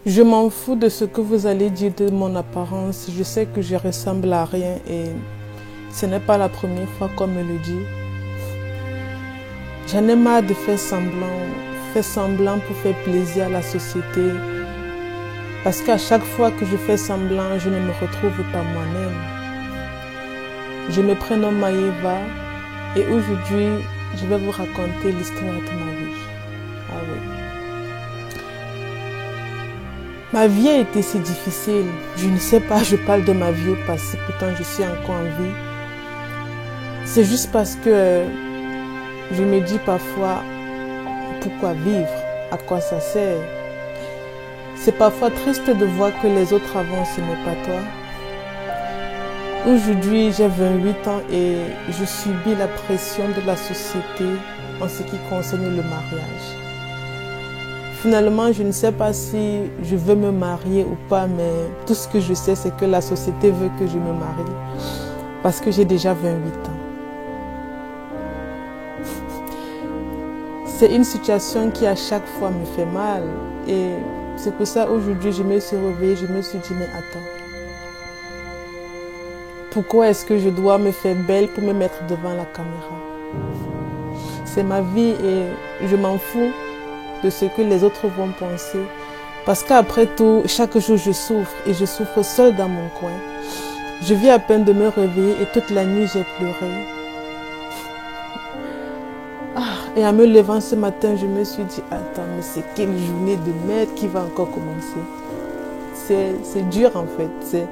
Je m'en fous de ce que vous allez dire de mon apparence. Je sais que je ressemble à rien et ce n'est pas la première fois qu'on me le dit. J'en ai marre de faire semblant pour faire plaisir à la société. Parce qu'à chaque fois que je fais semblant, je ne me retrouve pas moi-même. Je me prénomme Maïva et aujourd'hui, je vais vous raconter l'histoire de ma vie. Ah oui. Ma vie a été si difficile. Je ne sais pas, je parle de ma vie au passé, pourtant je suis encore en vie. C'est juste parce que je me dis parfois, pourquoi vivre? À quoi ça sert? C'est parfois triste de voir que les autres avancent, ce n'est pas toi. Aujourd'hui, j'ai 28 ans et je subis la pression de la société en ce qui concerne le mariage. Finalement, je ne sais pas si je veux me marier ou pas, mais tout ce que je sais, c'est que la société veut que je me marie parce que j'ai déjà 28 ans. C'est une situation qui à chaque fois me fait mal et c'est pour ça aujourd'hui je me suis réveillée, je me suis dit mais attends, pourquoi est-ce que je dois me faire belle pour me mettre devant la caméra? C'est ma vie et je m'en fous de ce que les autres vont penser parce qu'après tout, chaque jour je souffre et je souffre seule dans mon coin. Je viens à peine de me réveiller et toute la nuit j'ai pleuré. Et en me levant ce matin, je me suis dit, attends, mais c'est quelle journée de merde qui va encore commencer? C'est dur en fait.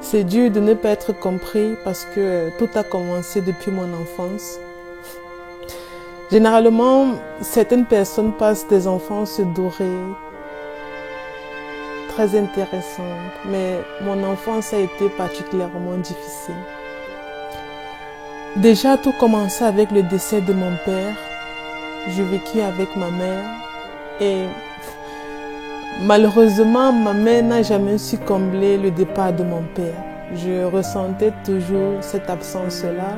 C'est dur de ne pas être compris parce que tout a commencé depuis mon enfance. Généralement, certaines personnes passent des enfances dorées, très intéressantes, mais mon enfance a été particulièrement difficile. Déjà, tout commençait avec le décès de mon père. Je vécus avec ma mère et malheureusement, ma mère n'a jamais su combler le départ de mon père. Je ressentais toujours cette absence-là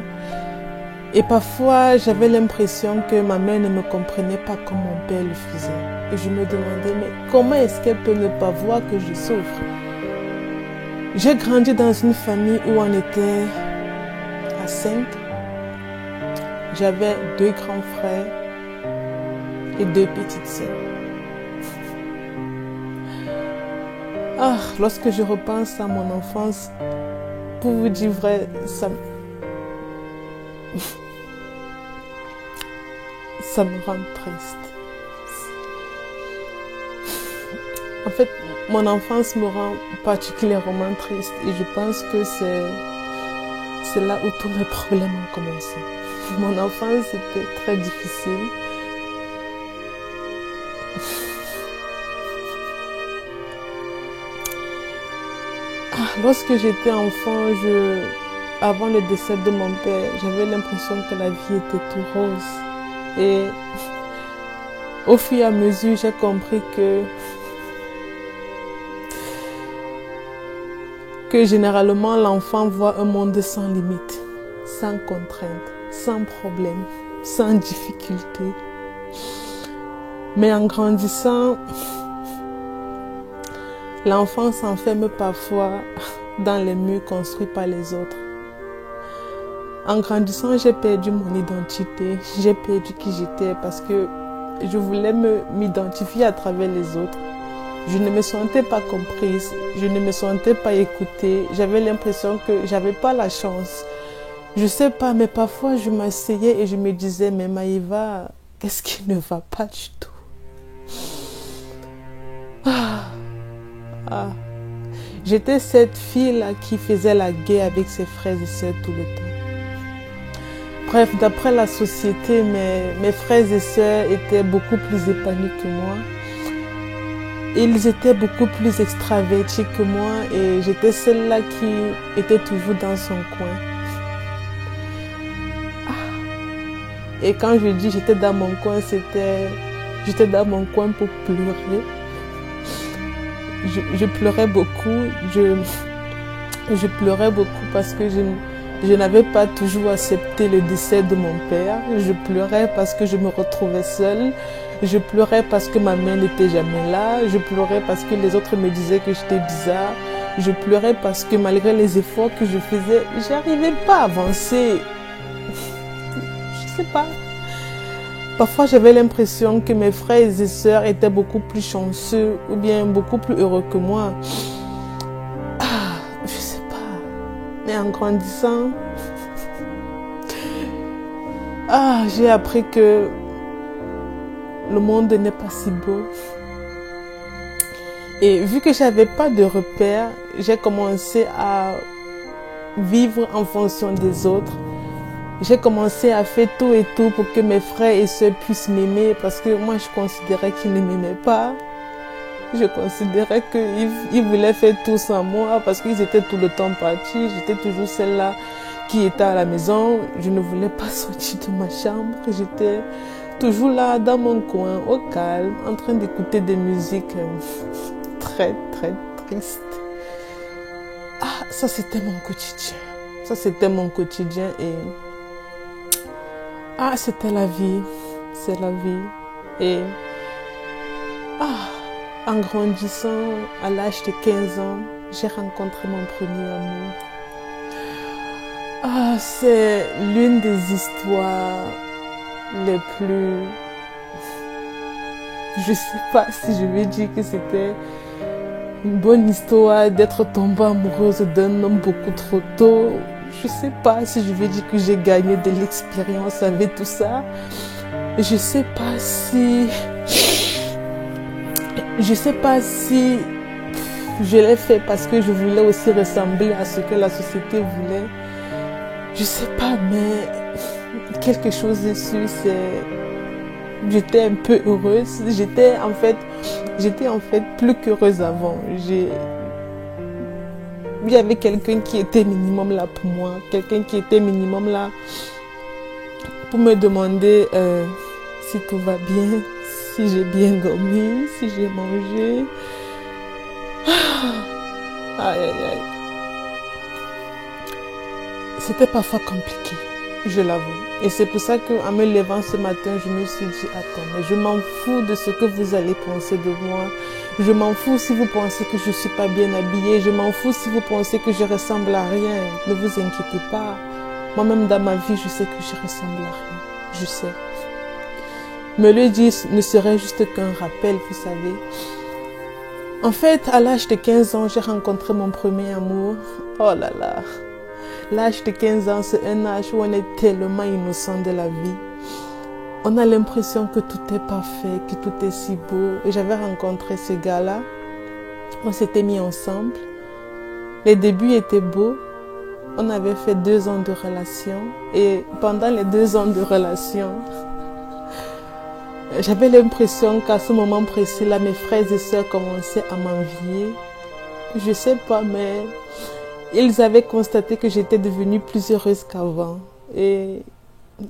et parfois, j'avais l'impression que ma mère ne me comprenait pas comme mon père le faisait. Et je me demandais, mais comment est-ce qu'elle peut ne pas voir que je souffre? J'ai grandi dans une famille où on était à 5. J'avais 2 grands frères et 2 petites sœurs. Lorsque je repense à mon enfance, pour vous dire vrai, ça me rend triste. En fait, mon enfance me rend particulièrement triste et je pense que c'est là où tous mes problèmes ont commencé. Mon enfance était très difficile. Lorsque j'étais enfant, avant le décès de mon père, j'avais l'impression que la vie était tout rose. Et au fur et à mesure, j'ai compris que généralement l'enfant voit un monde sans limite, sans contrainte, sans problème, sans difficulté. Mais en grandissant, l'enfant s'enferme parfois dans les murs construits par les autres. En grandissant, j'ai perdu mon identité, j'ai perdu qui j'étais parce que je voulais m'identifier à travers les autres. Je ne me sentais pas comprise, je ne me sentais pas écoutée. J'avais l'impression que j'avais pas la chance. Je sais pas, mais parfois je m'asseyais et je me disais, mais Maïva, qu'est-ce qui ne va pas du tout? J'étais cette fille-là qui faisait la guerre avec ses frères et sœurs tout le temps. Bref, d'après la société, mes frères et sœurs étaient beaucoup plus épanouis que moi. Ils étaient beaucoup plus extravertis que moi et j'étais celle-là qui était toujours dans son coin. Et quand je dis j'étais dans mon coin, j'étais dans mon coin pour pleurer. Je pleurais beaucoup. Je pleurais beaucoup parce que je n'avais pas toujours accepté le décès de mon père. Je pleurais parce que je me retrouvais seule. Je pleurais parce que ma mère n'était jamais là. Je pleurais parce que les autres me disaient que j'étais bizarre. Je pleurais parce que malgré les efforts que je faisais, j'arrivais pas à avancer. Je sais pas. Parfois, j'avais l'impression que mes frères et sœurs étaient beaucoup plus chanceux ou bien beaucoup plus heureux que moi. Je sais pas. Mais en grandissant, j'ai appris que le monde n'est pas si beau. Et vu que j'avais pas de repères, j'ai commencé à vivre en fonction des autres. J'ai commencé à faire tout et tout pour que mes frères et sœurs puissent m'aimer parce que moi je considérais qu'ils ne m'aimaient pas. Je considérais qu'ils voulaient faire tout sans moi parce qu'ils étaient tout le temps partis. J'étais toujours celle-là qui était à la maison. Je ne voulais pas sortir de ma chambre. J'étais toujours là dans mon coin, au calme, en train d'écouter des musiques très très tristes. Ça c'était mon quotidien. Ça c'était mon quotidien et c'était la vie. C'est la vie. Et en grandissant, à l'âge de 15 ans, j'ai rencontré mon premier amour. C'est l'une des histoires les plus... Je sais pas si je vais dire que c'était une bonne histoire d'être tombée amoureuse d'un homme beaucoup trop tôt. Je sais pas si je vais dire que j'ai gagné de l'expérience avec tout ça. Je sais pas si je l'ai fait parce que je voulais aussi ressembler à ce que la société voulait. Je sais pas, mais quelque chose est sûr, j'étais un peu heureuse. J'étais en fait plus qu'heureuse avant. Il y avait quelqu'un qui était minimum là pour moi, quelqu'un qui était minimum là pour me demander si tout va bien, si j'ai bien dormi, si j'ai mangé. Aïe, aïe, aïe. C'était parfois compliqué, je l'avoue. Et c'est pour ça qu'en me levant ce matin, je me suis dit, attends, mais je m'en fous de ce que vous allez penser de moi. Je m'en fous si vous pensez que je ne suis pas bien habillée. Je m'en fous si vous pensez que je ressemble à rien. Ne vous inquiétez pas. Moi-même, dans ma vie, je sais que je ressemble à rien. Je sais. Me le dire ne serait juste qu'un rappel, vous savez. En fait, à l'âge de 15 ans, j'ai rencontré mon premier amour. Oh là là. L'âge de 15 ans, c'est un âge où on est tellement innocent de la vie. On a l'impression que tout est parfait, que tout est si beau. Et j'avais rencontré ce gars-là. On s'était mis ensemble. Les débuts étaient beaux. On avait fait 2 ans de relation. Et pendant les 2 ans de relation, j'avais l'impression qu'à ce moment précis-là, mes frères et sœurs commençaient à m'envier. Je sais pas, mais ils avaient constaté que j'étais devenue plus heureuse qu'avant. Et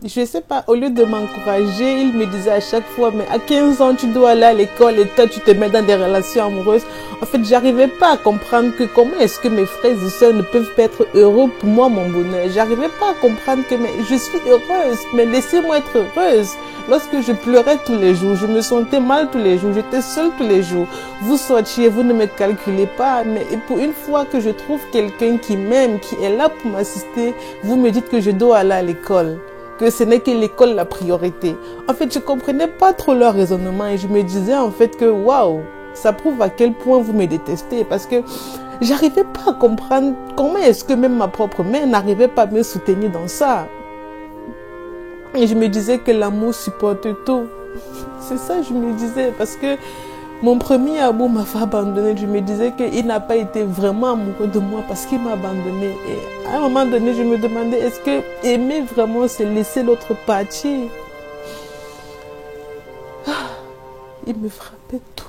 je sais pas, au lieu de m'encourager, ils me disaient à chaque fois, mais à 15 ans, tu dois aller à l'école et toi, tu te mets dans des relations amoureuses. En fait, j'arrivais pas à comprendre que comment est-ce que mes frères et sœurs ne peuvent pas être heureux pour moi, mon bonheur. J'arrivais pas à comprendre que je suis heureuse, mais laissez-moi être heureuse. Lorsque je pleurais tous les jours, je me sentais mal tous les jours, j'étais seule tous les jours. Vous sortiez, vous ne me calculez pas, mais pour une fois que je trouve quelqu'un qui m'aime, qui est là pour m'assister, vous me dites que je dois aller à l'école, que ce n'est que l'école la priorité. En fait, je comprenais pas trop leur raisonnement et je me disais en fait que waouh, ça prouve à quel point vous me détestez parce que j'arrivais pas à comprendre comment est-ce que même ma propre mère n'arrivait pas à me soutenir dans ça. Et je me disais que l'amour supporte tout. C'est ça je me disais parce que mon premier amour m'a fait abandonner. Je me disais qu'il n'a pas été vraiment amoureux de moi parce qu'il m'a abandonné. Et à un moment donné, je me demandais, est-ce que aimer vraiment, c'est laisser l'autre partir? Il me frappait tout